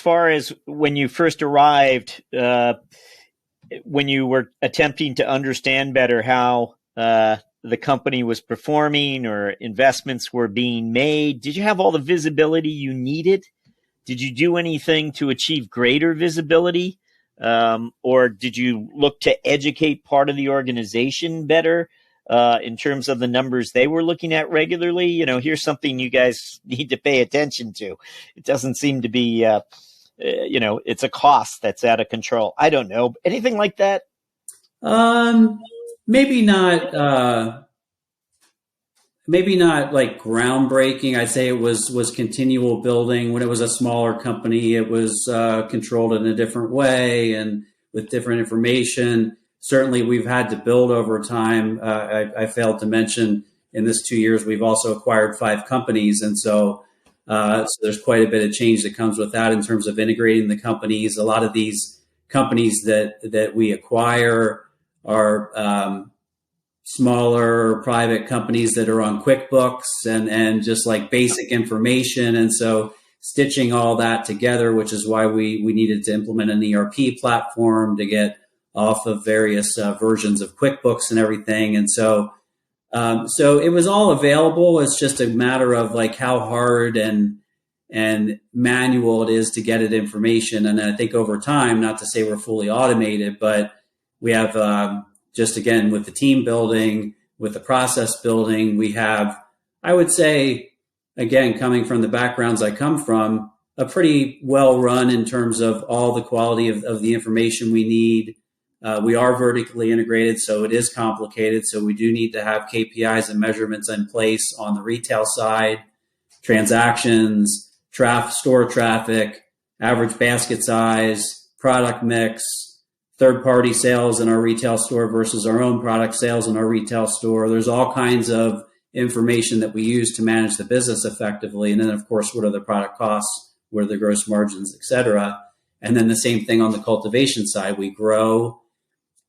far as when you first arrived, when you were attempting to understand better how the company was performing or investments were being made, did you have all the visibility you needed? Did you do anything to achieve greater visibility? Or did you look to educate part of the organization better in terms of the numbers they were looking at regularly? You know, here's something you guys need to pay attention to. It doesn't seem to be, it's a cost that's out of control. I don't know. Anything like that? Maybe not. Maybe not like groundbreaking. I'd say it was continual building. When it was a smaller company, it was controlled in a different way and with different information. Certainly, we've had to build over time. I failed to mention in this 2 years, we've also acquired 5 companies. And so there's quite a bit of change that comes with that in terms of integrating the companies. A lot of these companies that we acquire are smaller private companies that are on QuickBooks and just like basic information. And so stitching all that together, which is why we needed to implement an ERP platform to get off of various versions of QuickBooks and everything. And so it was all available. It's just a matter of like how hard and manual it is to get it information. And I think over time, not to say we're fully automated, but we have just again, with the team building, with the process building, we have, I would say, again, coming from the backgrounds I come from, a pretty well run in terms of all the quality of the information we need. We are vertically integrated, so it is complicated. So we do need to have KPIs and measurements in place on the retail side, transactions, store traffic, average basket size, product mix, third-party sales in our retail store versus our own product sales in our retail store. There's all kinds of information that we use to manage the business effectively. And then, of course, what are the product costs? What are the gross margins, et cetera? And then the same thing on the cultivation side. We grow,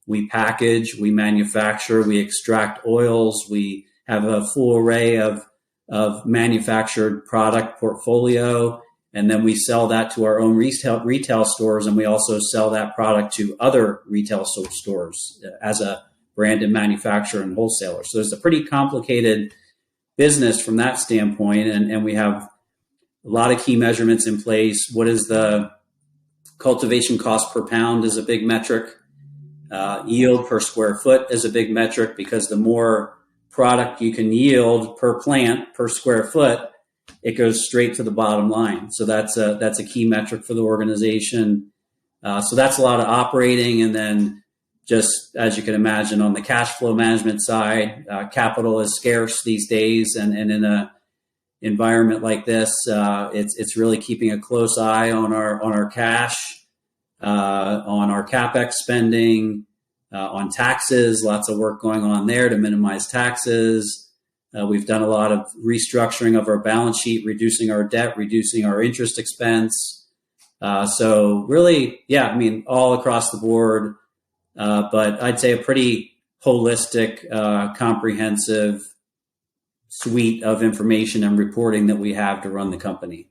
we package, we manufacture, we extract oils. We have a full array of manufactured product portfolio. And then we sell that to our own retail stores, and we also sell that product to other retail stores as a branded manufacturer and wholesaler. So it's a pretty complicated business from that standpoint, and we have a lot of key measurements in place. What is the cultivation cost per pound is a big metric. Yield per square foot is a big metric, because the more product you can yield per plant, per square foot, it goes straight to the bottom line. So that's a key metric for the organization. So that's a lot of operating. And then just as you can imagine on the cash flow management side, capital is scarce these days. And in a environment like this, it's really keeping a close eye on our cash, on our CapEx spending, on taxes, lots of work going on there to minimize taxes. We've done a lot of restructuring of our balance sheet, reducing our debt, reducing our interest expense. So really, yeah, I mean, all across the board, but I'd say a pretty holistic, comprehensive suite of information and reporting that we have to run the company.